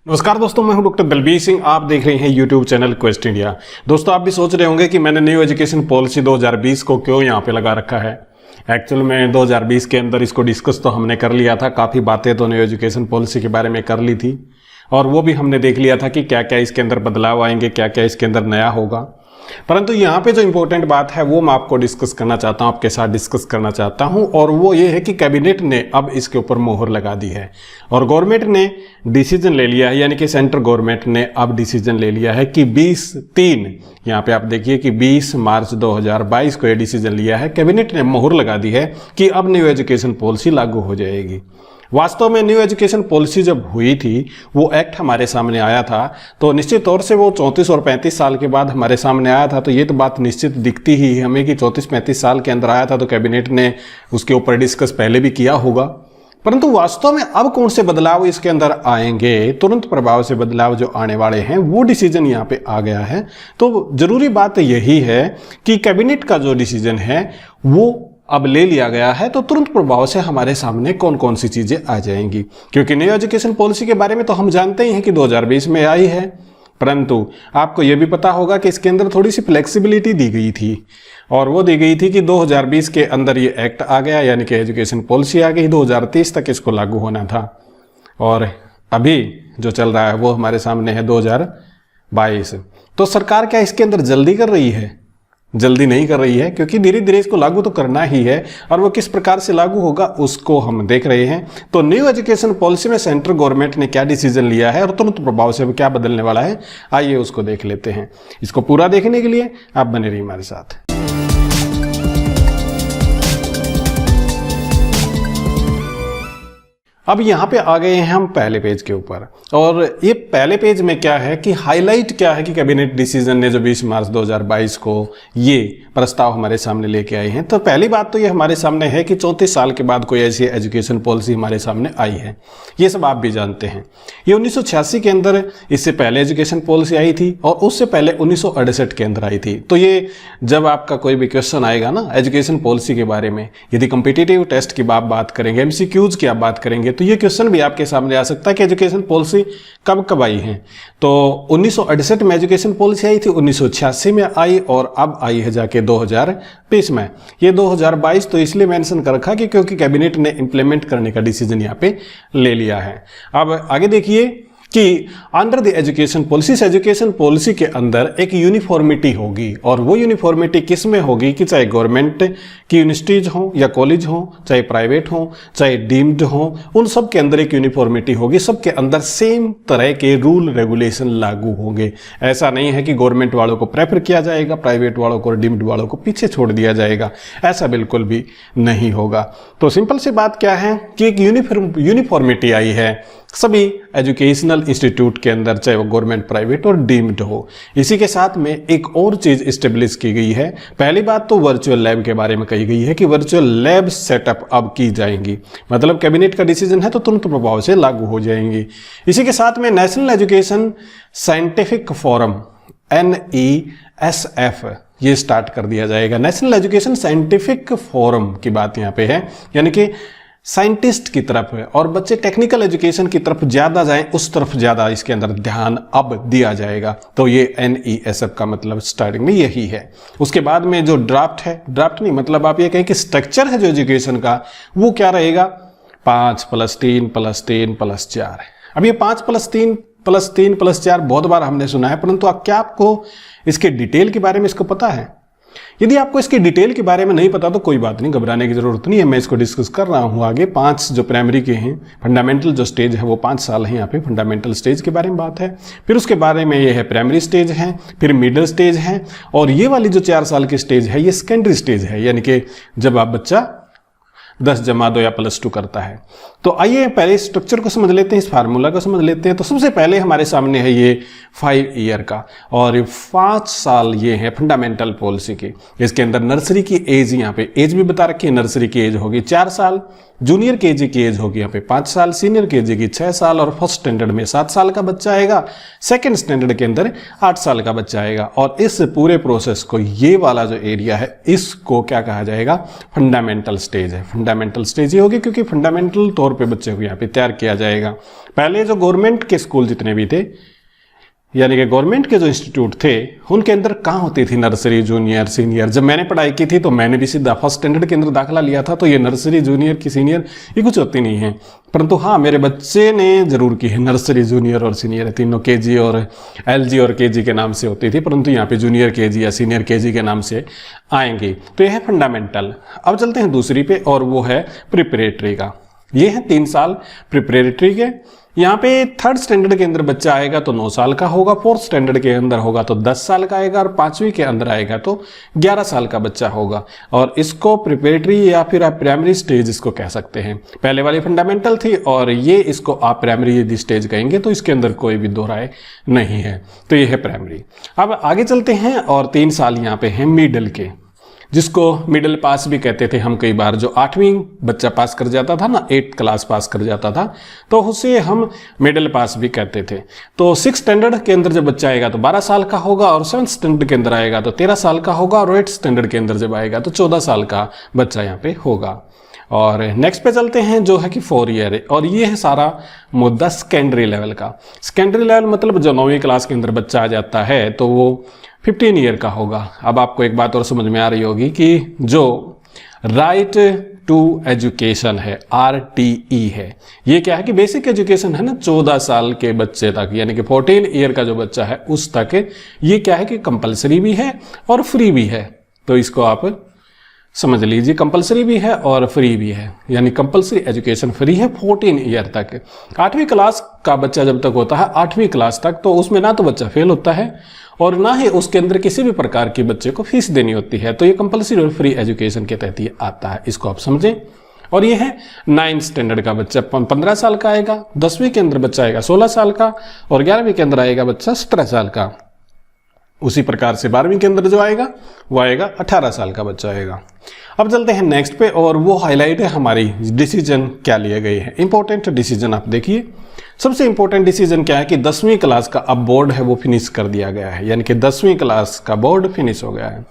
नमस्कार दोस्तों, मैं हूं डॉक्टर दलबीर सिंह। आप देख रहे हैं यूट्यूब चैनल क्वेस्ट इंडिया। दोस्तों, आप भी सोच रहे होंगे कि मैंने न्यू एजुकेशन पॉलिसी 2020 को क्यों यहां पे लगा रखा है। एक्चुअल में 2020 के अंदर इसको डिस्कस तो हमने कर लिया था, काफ़ी बातें तो न्यू एजुकेशन पॉलिसी के बारे में कर ली थी और वो भी हमने देख लिया था कि क्या क्या इसके अंदर बदलाव आएंगे, क्या क्या इसके अंदर नया होगा। परंतु यहाँ पे जो इम्पोर्टेंट बात है वो मैं आपको डिस्कस करना चाहता हूँ, आपके साथ डिस्कस करना चाहता हूँ, और वो ये है कि कैबिनेट ने अब इसके ऊपर मोहर लगा दी है और गवर्नमेंट ने डिसीजन ले लिया है, यानी कि सेंट्रल गवर्नमेंट ने अब डिसीजन ले लिया है कि 20/3, यहाँ पे आप देखिए कि 20 मार्च 2022 को ये डिसीजन लिया है, कैबिनेट ने मोहर लगा दी है कि अब न्यू एजुकेशन पॉलिसी लागू हो जाएगी। वास्तव में न्यू एजुकेशन पॉलिसी जब हुई थी, वो एक्ट हमारे सामने आया था, तो निश्चित तौर से वो 34 और 35 साल के बाद हमारे सामने आया था, तो ये तो बात निश्चित दिखती ही हमें कि 34-35 साल के अंदर आया था, तो कैबिनेट ने उसके ऊपर डिस्कस पहले भी किया होगा। परंतु वास्तव में अब कौन से बदलाव इसके अंदर आएंगे, तुरंत प्रभाव से बदलाव जो आने वाले हैं, वो डिसीजन यहाँ पे आ गया है। तो जरूरी बात यही है कि कैबिनेट का जो डिसीजन है वो अब ले लिया गया है, तो तुरंत प्रभाव से हमारे सामने कौन कौन सी चीजें आ जाएंगी। क्योंकि न्यू एजुकेशन पॉलिसी के बारे में तो हम जानते ही हैं कि 2020 में आई है, परंतु आपको यह भी पता होगा कि इसके अंदर थोड़ी सी फ्लेक्सिबिलिटी दी गई थी, और वो दी गई थी कि 2020 के अंदर ये एक्ट आ गया, यानी कि एजुकेशन पॉलिसी आ गई, 2030 तक इसको लागू होना था। और अभी जो चल रहा है वो हमारे सामने है 2022। तो सरकार क्या इसके अंदर जल्दी कर रही है? जल्दी नहीं कर रही है, क्योंकि धीरे धीरे इसको लागू तो करना ही है, और वो किस प्रकार से लागू होगा उसको हम देख रहे हैं। तो न्यू एजुकेशन पॉलिसी में सेंट्रल गवर्नमेंट ने क्या डिसीजन लिया है और तुरंत प्रभाव से क्या बदलने वाला है, आइए उसको देख लेते हैं। इसको पूरा देखने के लिए आप बने रहिए हमारे साथ। अब यहाँ पे आ गए हैं हम पहले पेज के ऊपर, और ये पहले पेज में क्या है कि हाईलाइट क्या है कि कैबिनेट डिसीजन ने जो 20 मार्च 2022 को ये प्रस्ताव हमारे सामने लेके आए हैं। तो पहली बात तो ये हमारे सामने है कि 34 साल के बाद कोई ऐसी एजुकेशन पॉलिसी हमारे सामने आई है, ये सब आप भी जानते हैं। ये 1986 के अंदर इससे पहले एजुकेशन पॉलिसी आई थी, और उससे पहले 1968 के अंदर आई थी। तो ये जब आपका कोई भी क्वेश्चन आएगा ना एजुकेशन पॉलिसी के बारे में, यदि कॉम्पिटिटिव टेस्ट की आप बात करेंगे, MCQs की आप बात करेंगे, तो ये क्वेश्चन भी आपके सामने आ सकता है कि एजुकेशन पॉलिसी कब कब आई है। तो 1968 में एजुकेशन पॉलिसी आई थी, 1986 में आई, और अब आई है जाके 2020 में। ये 2022 तो इसलिए मेंशन कर रखा कि क्योंकि कैबिनेट ने इंप्लीमेंट करने का डिसीजन यहाँ पे ले लिया है। अब आगे देखिए कि अंडर द एजुकेशन पॉलिसी, इस एजुकेशन पॉलिसी के अंदर एक यूनिफॉर्मिटी होगी, और वो यूनिफॉर्मिटी किस में होगी कि चाहे गवर्नमेंट की यूनिवर्सिटीज हो या कॉलेज हो, चाहे प्राइवेट हो, चाहे डीम्ड हो, उन सब के अंदर एक यूनिफॉर्मिटी होगी, सबके अंदर सेम तरह के रूल रेगुलेशन लागू होंगे। ऐसा नहीं है कि गवर्नमेंट वालों को प्रेफर किया जाएगा, प्राइवेट वालों को और डीम्ड वालों को पीछे छोड़ दिया जाएगा, ऐसा बिल्कुल भी नहीं होगा। तो सिंपल सी बात क्या है कि एक यूनिफॉर्मिटी आई है सभी एजुकेशनल इंस्टीट्यूट के अंदर, चाहे वो गवर्नमेंट, प्राइवेट और डीम्ड हो। इसी के साथ में एक और चीज इस्टेब्लिश की गई है। पहली बात तो वर्चुअल लैब के बारे में कही गई है कि वर्चुअल लैब सेटअप अब की जाएंगी, मतलब कैबिनेट का डिसीजन है तो तुरंत प्रभाव से लागू हो जाएंगी। इसी के साथ में national education scientific forum NESF ये स्टार्ट कर दिया जाएगा। नेशनल एजुकेशन साइंटिफिक फोरम की बात यहाँ पे है, यानी कि साइंटिस्ट की तरफ है, और बच्चे टेक्निकल एजुकेशन की तरफ ज्यादा जाएं, उस तरफ ज्यादा इसके अंदर ध्यान अब दिया जाएगा। तो ये NESF का मतलब स्टार्टिंग में यही है। उसके बाद में जो ड्राफ्ट है, ड्राफ्ट नहीं मतलब आप ये कहें कि स्ट्रक्चर है जो एजुकेशन का, वो क्या रहेगा, 5+3+3+4 है। अब ये 5+3+3+4 बहुत बार हमने सुना है, परंतु क्या आपको इसके डिटेल के बारे में इसको पता है? यदि आपको इसकी डिटेल के बारे में नहीं पता तो कोई बात नहीं, घबराने की जरूरत नहीं है, मैं इसको डिस्कस कर रहा हूं आगे। 5 जो प्राइमरी के हैं, फंडामेंटल जो स्टेज है वो 5 साल है, यहाँ पे फंडामेंटल स्टेज के बारे में बात है। फिर उसके बारे में ये है प्राइमरी स्टेज है, फिर मिडिल स्टेज है, और ये वाली जो 4 साल की स्टेज है ये सेकेंडरी स्टेज है, यानी कि जब आप बच्चा 10 जमा 2 या +2 करता है। तो आइए पहले स्ट्रक्चर को समझ लेते हैं, इस फार्मूला को समझ लेते हैं। तो सबसे पहले हमारे सामने है ये 5 ईयर का, और 5 साल ये है फंडामेंटल पॉलिसी की। इसके अंदर नर्सरी की एज, यहाँ पे एज भी बता रखी है, नर्सरी की एज होगी 4 साल, जूनियर केजी की एज होगी यहाँ पे 5 साल, सीनियर केजी की 6 साल, और फर्स्ट स्टैंडर्ड में 7 साल का बच्चा आएगा, सेकंड स्टैंडर्ड के अंदर 8 साल का बच्चा आएगा। और इस पूरे प्रोसेस को, ये वाला जो एरिया है, इसको क्या कहा जाएगा, फंडामेंटल स्टेज है। फंडामेंटल स्टेज ही होगी, क्योंकि फंडामेंटल तौर पे बच्चे को यहाँ पे तैयार किया जाएगा। पहले जो गवर्नमेंट के स्कूल जितने भी थे, यानी कि गवर्नमेंट के जो इंस्टीट्यूट थे, उनके अंदर कहाँ होती थी नर्सरी, जूनियर, सीनियर। जब मैंने पढ़ाई की थी तो मैंने भी सीधा फर्स्ट स्टैंडर्ड के अंदर दाखिला लिया था, तो ये नर्सरी, जूनियर की सीनियर ये कुछ होती नहीं है। परंतु हाँ, मेरे बच्चे ने जरूर की है नर्सरी, जूनियर और सीनियर, तीनों केजी और एलजी और केजी के नाम से होती थी, परंतु यहाँ पे जूनियर केजी या सीनियर केजी के नाम से आएंगी। तो यह है फंडामेंटल। अब चलते हैं दूसरी पे, और वो है प्रिपरेटरी का। ये है 3 साल प्रिपरेटरी के। यहाँ पे 3rd स्टैंडर्ड के अंदर बच्चा आएगा तो 9 साल का होगा, 4th स्टैंडर्ड के अंदर होगा तो 10 साल का आएगा, और 5वीं के अंदर आएगा तो 11 साल का बच्चा होगा। और इसको प्रिपरेटरी या फिर आप प्राइमरी स्टेज इसको कह सकते हैं। पहले वाली फंडामेंटल थी और ये इसको आप प्राइमरी यदि स्टेज कहेंगे तो इसके अंदर कोई भी दो राय नहीं है। तो ये है प्राइमरी। अब आगे चलते हैं, और 3 साल यहाँ पे हैं मिडिल के, जिसको मिडिल पास भी कहते थे हम कई बार। जो 8वीं बच्चा पास कर जाता था ना, 8th क्लास पास कर जाता था, तो उसे हम मिडिल पास भी कहते थे। तो 6th स्टैंडर्ड के अंदर जब बच्चा आएगा तो 12 साल का होगा, और 7th स्टैंडर्ड के अंदर आएगा तो 13 साल का होगा, और 8th स्टैंडर्ड के अंदर जब आएगा तो 14 साल का बच्चा यहाँ पे होगा। और नेक्स्ट पे चलते हैं, जो है कि 4 ईयर, और ये है सारा मुद्दा सेकेंडरी लेवल का। सेकेंडरी लेवल मतलब जो 9वीं क्लास के अंदर बच्चा आ जाता है तो वो 15 ईयर का होगा। अब आपको एक बात और समझ में आ रही होगी कि जो राइट टू एजुकेशन है, RTE है, ये क्या है कि बेसिक एजुकेशन है ना, 14 साल के बच्चे तक, यानी कि 14 ईयर का जो बच्चा है उस तक, ये क्या है कि कंपलसरी भी है और फ्री भी है। तो इसको आप समझ लीजिए, कंपलसरी भी है और फ्री भी है, यानी कंपलसरी एजुकेशन फ्री है 14 ईयर तक। 8वीं क्लास का बच्चा जब तक होता है, 8वीं क्लास तक, तो उसमें ना तो बच्चा फेल होता है और ना ही उसके अंदर किसी भी प्रकार की बच्चे को फीस देनी होती है। तो ये कंपलसरी और फ्री एजुकेशन के तहत ये आता है, इसको आप समझें। और ये है 9th स्टैंडर्ड का बच्चा 15 साल का आएगा, 10वीं के अंदर बच्चा आएगा 16 साल का, और 11वीं के अंदर आएगा बच्चा 17 साल का। उसी प्रकार से 12वीं के अंदर जो आएगा वो आएगा 18 साल का बच्चा आएगा। अब चलते हैं नेक्स्ट पे, और वो हाईलाइट है हमारी डिसीजन क्या लिए गए हैं। इंपॉर्टेंट डिसीजन आप देखिए। सबसे इंपॉर्टेंट डिसीजन क्या है कि 10वीं क्लास का अब बोर्ड है वो फिनिश कर दिया गया है, यानी कि 10वीं क्लास का बोर्ड फिनिश हो गया है।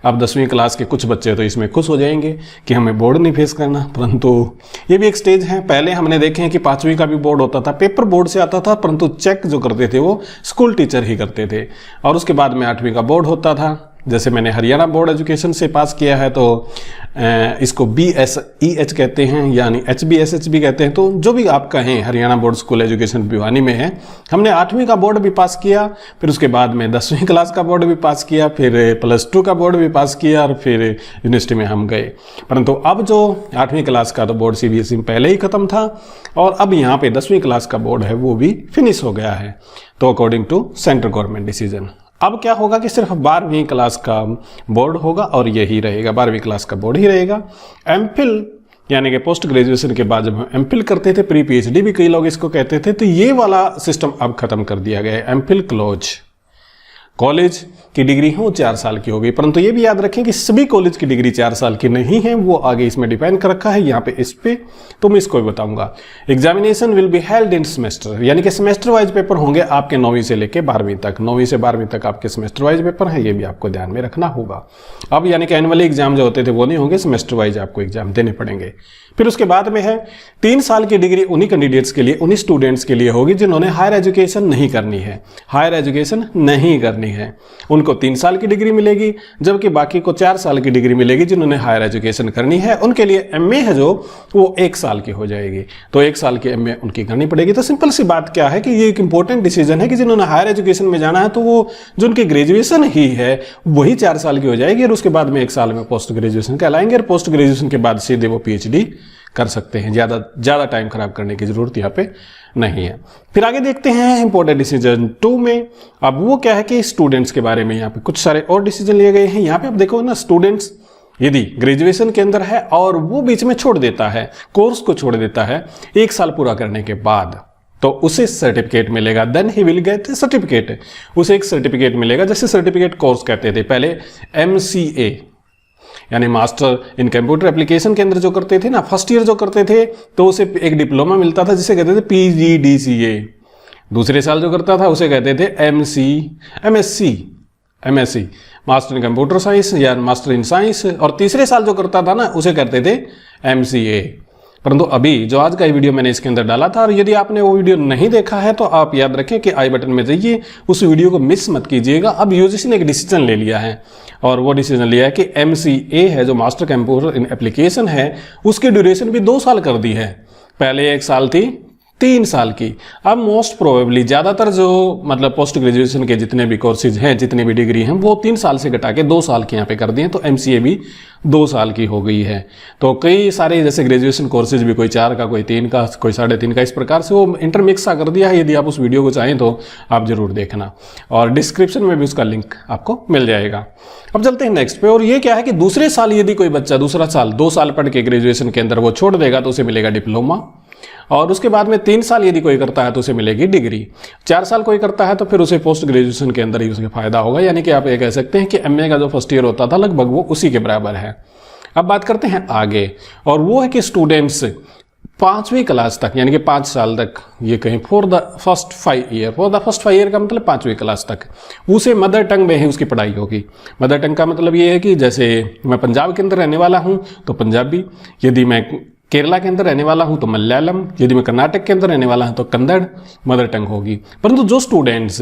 अब 10वीं क्लास के कुछ बच्चे तो इसमें खुश हो जाएंगे कि हमें बोर्ड नहीं फेस करना, परंतु ये भी एक स्टेज है। पहले हमने देखे हैं कि 5वीं का भी बोर्ड होता था, पेपर बोर्ड से आता था, परंतु चेक जो करते थे वो स्कूल टीचर ही करते थे। और उसके बाद में 8वीं का बोर्ड होता था। जैसे मैंने हरियाणा बोर्ड एजुकेशन से पास किया है तो इसको BSEH कहते हैं, यानी HBSH भी कहते हैं। तो जो भी आप कहें, Haryana board school education Bhiwani में है। हमने 8वीं का बोर्ड भी पास किया, फिर उसके बाद में 10वीं क्लास का बोर्ड भी पास किया, फिर +2 का बोर्ड भी पास किया, और फिर यूनिवर्सिटी में हम गए। परंतु अब जो 8वीं क्लास का तो बोर्ड CBSE में पहले ही खत्म था, और अब यहाँ पे 10वीं क्लास का बोर्ड है वो भी फिनिश हो गया है। तो according to central government decision अब क्या होगा कि सिर्फ 12वीं क्लास का बोर्ड होगा, और यही रहेगा, 12वीं क्लास का बोर्ड ही रहेगा। एमफिल यानी कि पोस्ट ग्रेजुएशन के बाद जब हम एमफिल करते थे, प्री PhD भी कई लोग इसको कहते थे, तो ये वाला सिस्टम अब खत्म कर दिया गया है। एमफिल क्लोज कॉलेज की डिग्री है वो 4 साल की हो गई, परंतु ये भी याद रखें कि सभी कॉलेज की डिग्री 4 साल की नहीं है, वो आगे इसमें डिपेंड कर रखा है यहाँ पे इस पे, तो मैं इसको भी बताऊंगा। Examination will be held in semester, यानी कि सेमेस्टर वाइज पेपर होंगे आपके 9वीं से लेके 12वीं तक। 9वीं से 12वीं तक आपके सेमेस्टर वाइज पेपर है, ये भी आपको ध्यान में रखना होगा। अब यानी कि एनुअली एग्जाम जो होते थे वो नहीं होंगे, सेमेस्टर वाइज आपको एग्जाम देने पड़ेंगे। फिर उसके बाद में है 3 साल की डिग्री उन्हीं कैंडिडेट्स के लिए, उन्हीं स्टूडेंट्स के लिए होगी जिन्होंने हायर एजुकेशन नहीं करनी है। हायर एजुकेशन नहीं करनी है उनको 3 साल की डिग्री मिलेगी, जबकि बाकी को 4 साल की डिग्री मिलेगी जिन्होंने हायर एजुकेशन करनी है। उनके लिए MA है जो वो 1 साल की हो जाएगी, तो 1 साल की MA उनकी करनी पड़ेगी। तो सिंपल सी बात क्या है कि ये एक इंपॉर्टेंट डिसीजन है कि जिन्होंने हायर एजुकेशन में जाना है तो वो जो उनकी ग्रेजुएशन ही है वही 4 साल की हो जाएगी, और उसके बाद में 1 साल में पोस्ट ग्रेजुएशन कहलाएंगे, और पोस्ट ग्रेजुएशन के बाद सीधे वो PhD कर सकते हैं। ज़्यादा टाइम खराब करने की जरूरत यहाँ पे नहीं है। फिर आगे देखते हैं इंपॉर्टेंट डिसीजन 2 में। अब वो क्या है कि स्टूडेंट्स के बारे में यहाँ पे कुछ सारे और डिसीजन लिए गए हैं। यहाँ पे आप देखो ना, स्टूडेंट्स यदि ग्रेजुएशन के अंदर है और वो बीच में छोड़ देता है, कोर्स को छोड़ देता है 1 साल पूरा करने के बाद, तो उसे सर्टिफिकेट मिलेगा। Then he will get certificate, उसे एक सर्टिफिकेट मिलेगा। जैसे सर्टिफिकेट कोर्स कहते थे पहले, MCA यानी मास्टर इन कंप्यूटर एप्लीकेशन के अंदर जो करते थे ना, फर्स्ट ईयर जो करते थे तो उसे एक डिप्लोमा मिलता था जिसे कहते थे PGDCA। दूसरे साल जो करता था उसे कहते थे MSc। MSc master in computer science या मास्टर इन साइंस, और तीसरे साल जो करता था ना उसे करते थे MCA। परंतु अभी जो आज का वीडियो मैंने इसके अंदर डाला था, और यदि आपने वो वीडियो नहीं देखा है तो आप याद रखें कि आई बटन में जाइए, उस वीडियो को मिस मत कीजिएगा। अब यूजीसी ने एक डिसीजन ले लिया है, और वो डिसीजन लिया है कि MCA है जो मास्टर कंप्यूटर इन एप्लीकेशन है, उसकी ड्यूरेशन भी 2 साल कर दी है। पहले 1 साल थी, 3 साल की। अब मोस्ट प्रोबेबली ज़्यादातर जो मतलब पोस्ट ग्रेजुएशन के जितने भी कोर्सेज हैं, जितनी भी डिग्री हैं, वो 3 साल से घटा के 2 साल के यहाँ पे कर दिए, तो MCA भी 2 साल की हो गई है। तो कई सारे जैसे ग्रेजुएशन कोर्सेज भी कोई 4 का, कोई 3 का, कोई 3.5 का, इस प्रकार से वो इंटरमिक्स सा कर दिया है। यदि आप उस वीडियो को चाहें तो आप जरूर देखना, और डिस्क्रिप्शन में भी उसका लिंक आपको मिल जाएगा। अब चलते हैं नेक्स्ट पे, और ये क्या है कि दूसरे साल यदि कोई बच्चा दूसरा साल 2 साल पढ़ के ग्रेजुएशन के अंदर वो छोड़ देगा तो उसे मिलेगा डिप्लोमा, और उसके बाद में 3 साल यदि कोई करता है तो उसे मिलेगी डिग्री। 4 साल कोई करता है तो फिर उसे पोस्ट ग्रेजुएशन के अंदर ही उसे फायदा होगा, यानी कि आप ये कह सकते हैं कि MA का जो फर्स्ट ईयर होता था लगभग वो उसी के बराबर है। अब बात करते हैं आगे, और वो है कि स्टूडेंट्स 5वीं क्लास तक, यानी कि 5 साल तक, ये कहीं फॉर द फर्स्ट 5 ईयर का मतलब 5वीं क्लास तक उसे मदर टंग में ही उसकी पढ़ाई होगी। मदर टंग का मतलब ये है कि जैसे मैं पंजाब के अंदर रहने वाला हूँ तो पंजाबी, यदि मैं केरला के अंदर रहने वाला हूं तो मलयालम, यदि मैं कर्नाटक के अंदर रहने वाला हूं तो कन्नड़ मदर टंग होगी। परंतु जो स्टूडेंट्स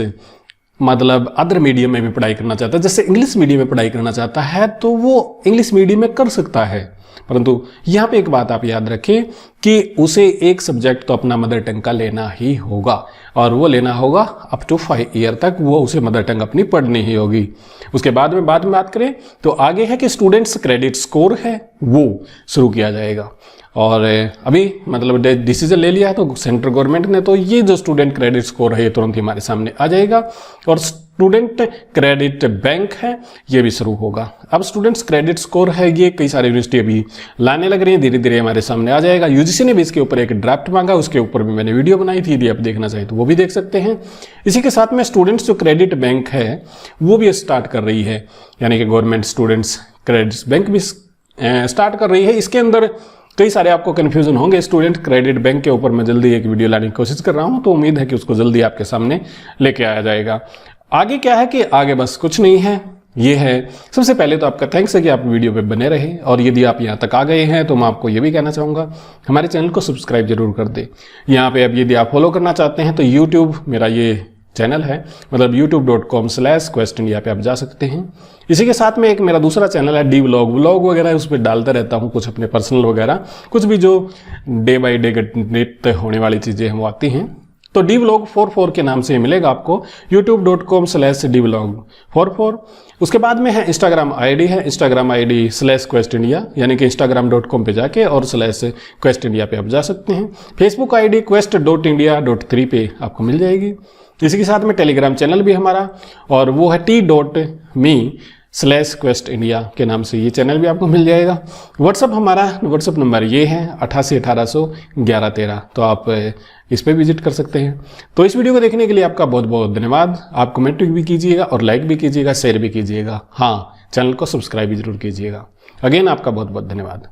मतलब अदर मीडियम में भी पढ़ाई करना चाहता है, जैसे इंग्लिश मीडियम में पढ़ाई करना चाहता है, तो वो इंग्लिश मीडियम में कर सकता है। परंतु यहाँ पे एक बात आप याद रखें कि उसे एक सब्जेक्ट तो अपना मदर टंग का लेना ही होगा, और वो लेना होगा अप टू 5 ईयर तक, वो उसे मदर टंग अपनी पढ़नी ही होगी। उसके बाद में बात करें तो आगे है कि स्टूडेंट्स क्रेडिट स्कोर है वो शुरू किया जाएगा, और अभी मतलब डिसीजन ले लिया है तो सेंट्रल गवर्नमेंट ने, तो ये जो स्टूडेंट क्रेडिट स्कोर है ये तुरंत ही हमारे सामने आ जाएगा, और स्टूडेंट क्रेडिट बैंक है ये भी शुरू होगा। अब स्टूडेंट्स क्रेडिट स्कोर है ये कई सारी यूनिवर्सिटी अभी लाने लग रही है, धीरे धीरे हमारे सामने आ जाएगा। यूजीसी ने भी इसके ऊपर एक ड्राफ्ट मांगा, उसके ऊपर भी मैंने वीडियो बनाई थी, यदि आप देखना चाहें तो वो भी देख सकते हैं। इसी के साथ में स्टूडेंट्स जो क्रेडिट बैंक है वो भी स्टार्ट कर रही है, यानी कि गवर्नमेंट स्टूडेंट्स क्रेडिट बैंक भी स्टार्ट कर रही है। इसके अंदर कई सारे आपको कन्फ्यूजन होंगे। स्टूडेंट क्रेडिट बैंक के ऊपर मैं जल्दी एक वीडियो लाने की कोशिश कर रहा हूं, तो उम्मीद है कि उसको जल्दी आपके सामने लेके आया जाएगा। आगे क्या है कि आगे बस कुछ नहीं है, ये है सबसे पहले तो आपका थैंक्स है कि आप वीडियो पे बने रहे, और यदि आप यहाँ तक आ गए हैं तो मैं आपको ये भी कहना चाहूँगा हमारे चैनल को सब्सक्राइब जरूर कर दे। यहाँ पे अब यदि आप फॉलो करना चाहते हैं तो यूट्यूब मेरा ये चैनल है, मतलब youtube.com/questindia पे आप जा सकते हैं। इसी के साथ में एक मेरा दूसरा चैनल है डी व्लॉग वगैरह, उस पर डालता रहता हूँ कुछ अपने पर्सनल वगैरह, कुछ भी जो डे बाय डे घटित होने वाली चीज़ें हैं वो आती हैं। तो डी व्लॉग 44 के नाम से मिलेगा आपको youtube.com/dvlog44। उसके बाद में है इंस्टाग्राम आईडी है, इंस्टाग्राम आईडी /questindia, यानी कि instagram.com पे जाके और /questindia पे आप जा सकते हैं। फेसबुक आईडी quest.india.3 पे आपको मिल जाएगी। इसी के साथ में टेलीग्राम चैनल भी हमारा, और वो है t.me/questindia के नाम से ये चैनल भी आपको मिल जाएगा। व्हाट्सअप हमारा व्हाट्सअप नंबर ये है 88181113, तो आप इस पर विजिट कर सकते हैं। तो इस वीडियो को देखने के लिए आपका बहुत बहुत धन्यवाद। आप कमेंट भी कीजिएगा और लाइक भी कीजिएगा, शेयर भी कीजिएगा, हाँ चैनल को सब्सक्राइब भी जरूर कीजिएगा। अगेन आपका बहुत बहुत धन्यवाद।